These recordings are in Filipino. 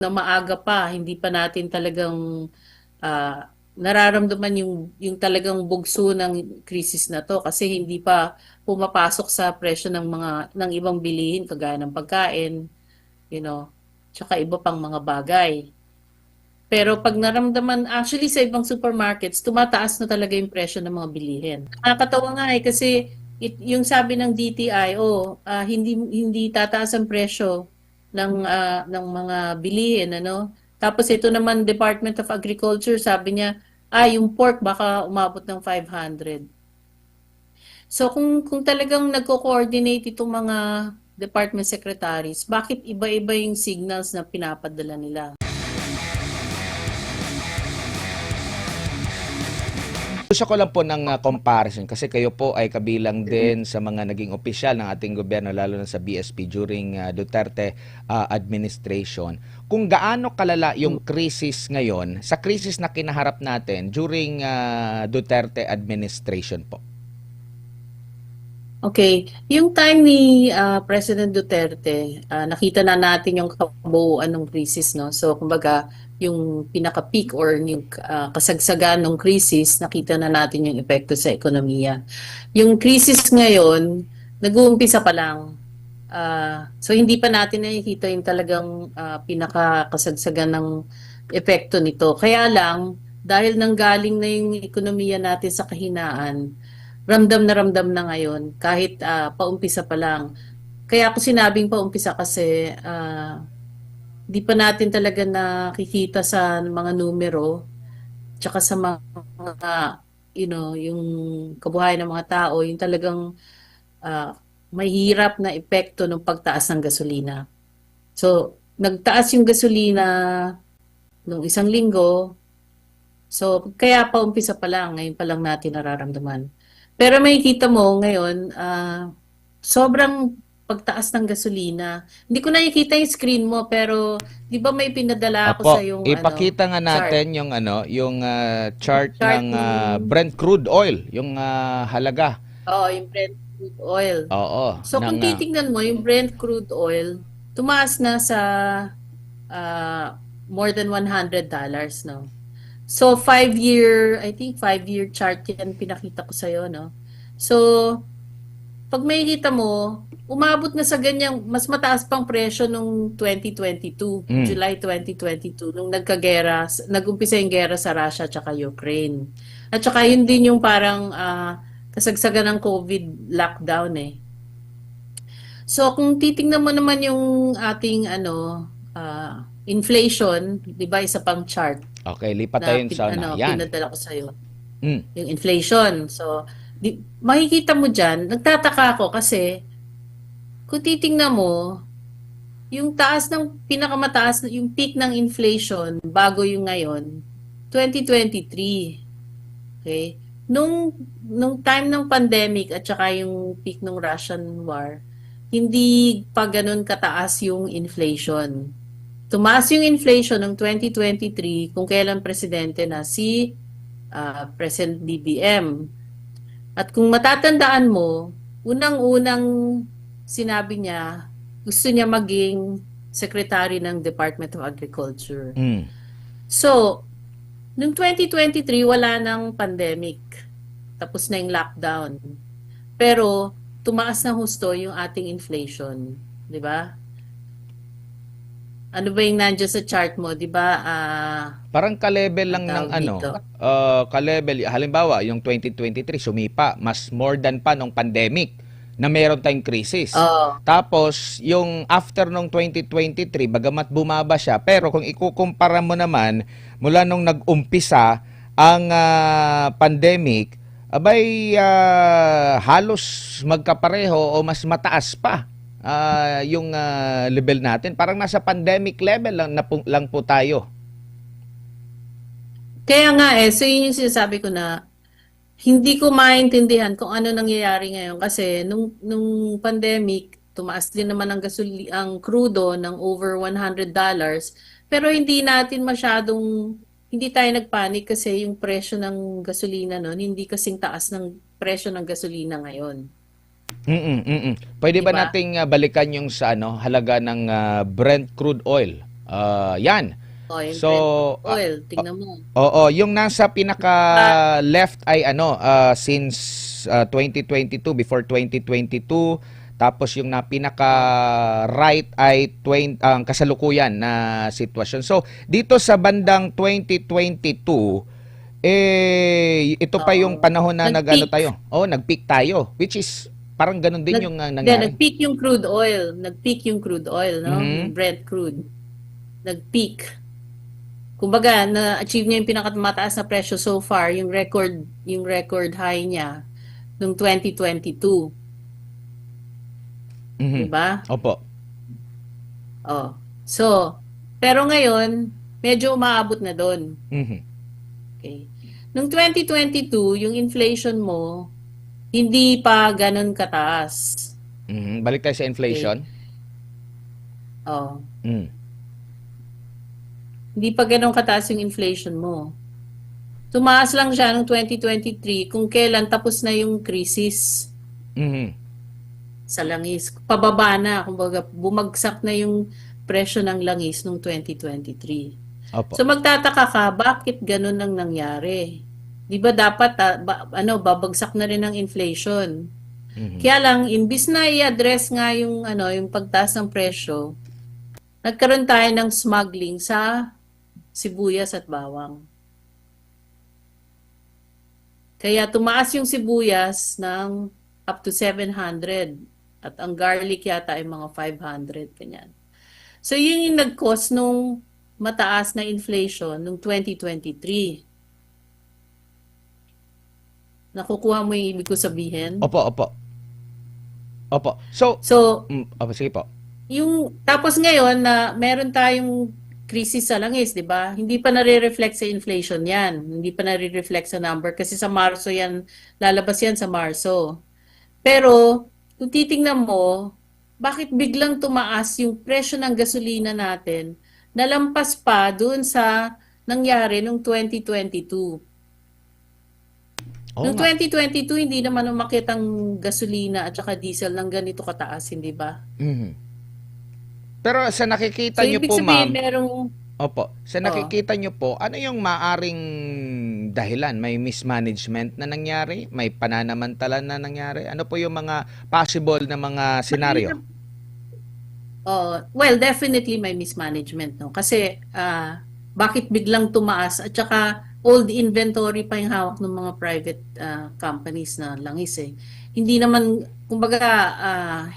na maaga pa, hindi pa natin talagang nararamdaman yung talagang bugso ng krisis na to kasi hindi pa pumapasok sa presyo ng mga ng ibang bilihin kagaya ng pagkain, you know, tsaka iba pang mga bagay. Pero pag naramdaman, actually sa ibang supermarkets, tumataas na talaga yung presyo ng mga bilihin. Nakakatawa nga eh, kasi yung sabi ng DTI, hindi tataas ang presyo ng mga bilihin, ano? Tapos ito naman, Department of Agriculture, sabi niya, yung pork baka umabot ng 500. So kung talagang nagko-coordinate itong mga department secretaries, bakit iba-iba yung signals na pinapadala nila? Gusto ko lang po ng comparison kasi kayo po ay kabilang din sa mga naging opisyal ng ating gobyerno lalo na sa BSP during Duterte administration. Kung gaano kalala yung krisis ngayon sa krisis na kinaharap natin during Duterte administration po. Okay, yung time ni President Duterte, nakita na natin yung kabuuan ng krisis, no? So, kumbaga, yung pinaka-peak or yung kasagsagan ng krisis, nakita na natin yung epekto sa ekonomiya. Yung krisis ngayon, nag-uumpisa pa lang. So, hindi pa natin nakikita yung talagang pinaka-kasagsagan ng epekto nito. Kaya lang, dahil nanggaling na yung ekonomiya natin sa kahinaan, ramdam na ngayon kahit paumpisa pa lang. Kaya ako sinabing paumpisa kasi di pa natin talaga nakikita sa mga numero tsaka sa mga yung kabuhayan ng mga tao, yung talagang uh, mahirap na epekto ng pagtaas ng gasolina. So, nagtaas yung gasolina nung isang linggo. So, kaya paumpisa pa lang, ngayon pa lang natin nararamdaman. Pero makikita mo ngayon, sobrang pagtaas ng gasolina. Hindi ko nakikita yung screen mo, pero di ba may pinadala ako sa Apo, yung ipakita nga chart. natin yung chart Chart ng nung, Brent crude oil, yung halaga. yung Brent crude oil. Oo, So kung ng titingnan mo, yung Brent crude oil, tumaas na sa more than $100, no? So, 5-year, I think 5-year chart yan pinakita ko sa'yo, no? So, pag makikita mo, umabot na sa ganyang, mas mataas pang presyo nung 2022, mm, July 2022, nung nag-umpisa yung gera sa Russia at saka Ukraine. At saka yun din yung parang kasagsagan ng COVID lockdown eh. So kung titingnan mo naman yung ating inflation, 'di ba isa pang chart okay, lipat na tayo sa yan. pinadala ko sa iyo, Mm. yung inflation. So makikita mo diyan, nagtataka ako kasi kung titingnan mo, yung taas ng pinakamataas, yung peak ng inflation bago yung ngayon, 2023. Okay? Nung time ng pandemic at saka yung peak ng Russian war, hindi pa ganun kataas yung inflation. Tumaas yung inflation ng 2023 kung kailan presidente na si President BBM. At kung matatandaan mo, unang-unang sinabi niya, gusto niya maging secretary ng Department of Agriculture. Mm. So, noong 2023, wala nang pandemic. Tapos na yung lockdown. Pero, tumaas na husto yung ating inflation. Di ba? Ano ba yung nandiyan sa chart mo? Di ba? Parang ka-level lang ng Tawag dito. ka-level. Halimbawa, yung 2023 sumipa, mas more than pa nung pandemic na meron tayong krisis. Oh, Tapos, yung after nung 2023, bagamat bumaba siya, pero kung ikukumpara mo naman, mula nung nag-umpisa ang pandemic, abay halos magkapareho o mas mataas pa yung level natin. Parang nasa pandemic level lang po tayo. kaya nga so yun yung sinasabi ko na hindi ko maintindihan kung ano nangyayari ngayon kasi nung pandemic, tumaas din naman ang krudo ng over $100, pero hindi tayo nagpanik kasi yung presyo ng gasolina noon, hindi kasing taas ng presyo ng gasolina ngayon. Mm. Pwede Di ba ba? nating balikan yung sa halaga ng Brent crude oil? Yan. O, yung So, Brent ah, oil, tingnan mo. oo, yung nasa pinaka Ah, left ay ano, since 2022, before 2022, tapos yung na pinaka oh, right ay ang kasalukuyan na sitwasyon. So, dito sa bandang 2022, ito pa yung oo. panahon na nag-ano Nag-peak. tayo. Oh, nag-peak tayo, which is parang ganun din yung Hindi, nangyari. nag-peak yung crude oil. Nag-peak yung crude oil, no? Yung Mhm. Brent crude. Nag-peak. Kumbaga, na-achieve niya yung pinakamataas na presyo so far, yung record high niya noong 2022, 'di Mhm. ba? Opo. Oh. So, pero ngayon, medyo umaabot na doon. Mhm. Okay. Noong 2022, yung inflation mo hindi pa ganun kataas. Mhm. Balik tayo sa Okay? inflation. Oh. Mm. Hindi pa ganun kataas yung inflation mo. Tumaas lang siya noong 2023 kung kailan tapos na yung krisis Mhm. sa langis. Pababa na, kumbaga bumagsak na yung presyo ng langis noong 2023. Opo. So magtataka ka, bakit ganun ang nangyari? 'Di ba dapat babagsak na rin ang inflation. Mhm. Kaya lang imbis na i-address nga yung yung pagtaas ng presyo, nagkaroon tayo ng smuggling sa sibuyas at bawang. Kaya tumaas yung sibuyas ng up to 700 at ang garlic yata ay mga 500 kanyan. So yun yung nag-cause nung mataas na inflation nung 2023. Nakukuha mo yung ibig ko sabihin? Opo, opo. Opo. So, So, opo, sige po. yung tapos ngayon na meron tayong krisis sa langis, 'di ba? Hindi pa nare-reflect sa inflation 'yan. Hindi pa nare-reflect sa number kasi sa Marso 'yan, lalabas 'yan sa Marso. Pero kung titingnan mo, bakit biglang tumaas yung presyo ng gasolina natin nalampas pa dun sa nangyari nung 2022? Oo Noong nga. 2022, hindi naman umakyat ang gasolina at saka diesel ng ganito kataas, hindi ba? Mhm. Pero sa So, nakikita nyo ibig po, sabihin, ma'am, merong, opo, sa oh, nakikita nyo po, ano yung maaring dahilan? May mismanagement na nangyari? May pananamantala na nangyari? Ano po yung mga possible na mga senaryo? mahirap. Oh, well, definitely may mismanagement, no? Kasi, bakit biglang tumaas at saka old inventory pa yung hawak ng mga private companies na langis eh. Hindi naman, kumbaga,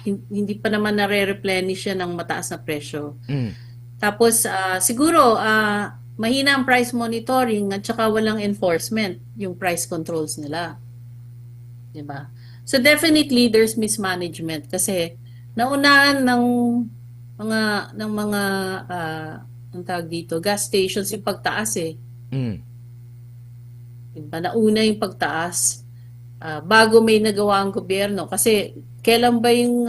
hindi pa naman nare-replenish yan ng mataas na presyo. Mm. Tapos siguro mahina ang price monitoring at saka walang enforcement yung price controls nila, 'di ba? So definitely there's mismanagement kasi naunahan mga ng mga ang tawag dito, gas stations yung pagtaas eh. Mm. 'Di ba? Nauna yung pagtaas bago may nagawa ang gobyerno kasi kailan ba yung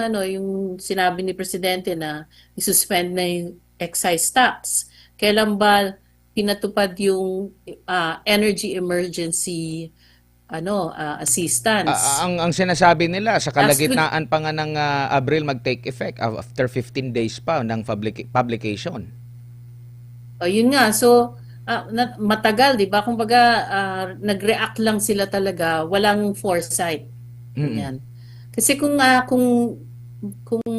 sinabi ni presidente na i-suspend na yung excise tax? Kailan ba pinatupad yung energy emergency assistance? Ang sinasabi nila sa Last week, kalagitnaan pa nga ng Abril mag-take effect after 15 days pa ng publication. yun nga. So matagal, 'di ba? Kumbaga nag-react lang sila talaga, walang foresight. Mm. Ganyan. Kasi kung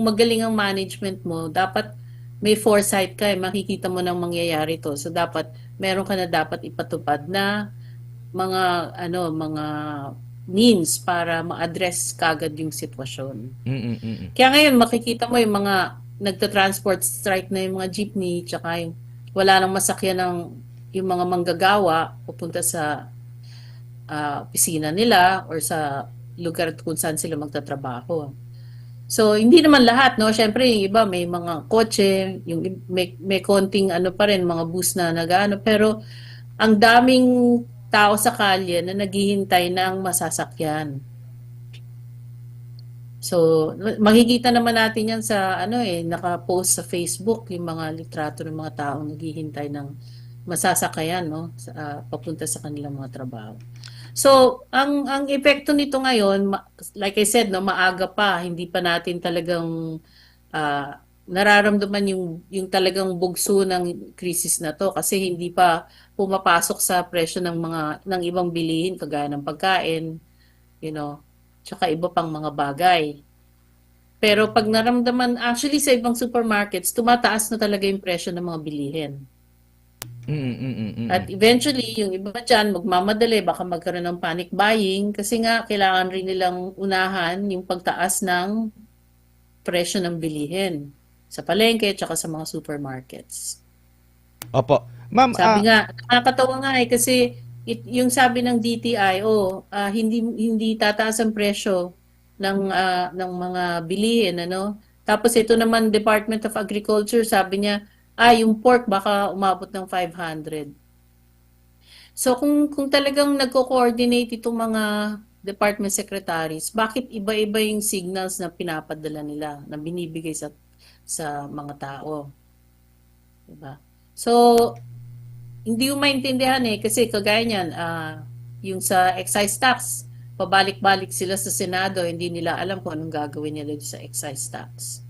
magaling ang management mo, dapat may foresight ka eh, makikita mo nang mangyayari to. So dapat meron ka na dapat ipatupad na mga means para ma-address kagad yung sitwasyon. Mm. Mm. Kaya ngayon makikita mo yung mga nagta-transport strike na yung mga jeepney tsaka yung wala nang masakyan ng yung mga manggagawa pupunta sa opisina nila or sa lugar kung saan sila magtatrabaho. So, hindi naman lahat, no? Siyempre, yung iba may mga kotse, may konting ano pa rin, mga bus na nagaano, pero ang daming tao sa kalye na naghihintay ng masasakyan. So, makikita naman natin yan sa naka-post sa Facebook yung mga litrato ng mga taong naghihintay ng masasakayan, no? Papunta sa kanilang mga trabaho. So, ang epekto nito ngayon, like I said, no, maaga pa, hindi pa natin talagang nararamdaman yung talagang bugso ng krisis na to kasi hindi pa pumapasok sa presyo ng ibang bilihin kagaya ng pagkain, you know, tsaka iba pang mga bagay. Pero pag naramdaman, actually sa ibang supermarkets, tumataas na talaga yung presyo ng mga bilihin. Mm, mm, mm, At mm. eventually, yung iba dyan, magmamadali, baka magkaroon ng panic buying kasi nga kailangan rin nilang unahan yung pagtaas ng presyo ng bilihin sa palengke at sa mga supermarkets. Opo. Ma'am, Sabi nga, nakakatawa nga eh kasi yung sabi ng DTI, hindi tataas ang presyo ng mga bilihin, ano? Tapos ito naman Department of Agriculture, sabi niya, yung pork baka umabot ng 500. So kung talagang nagko-coordinate itong mga department secretaries, bakit iba-iba yung signals na pinapadala nila, na binibigay sa mga tao, 'di ba? So hindi mo maintindihan eh kasi kagaya niyan, yung sa excise tax, pabalik-balik sila sa Senado, hindi nila alam kung anong gagawin nila sa excise tax.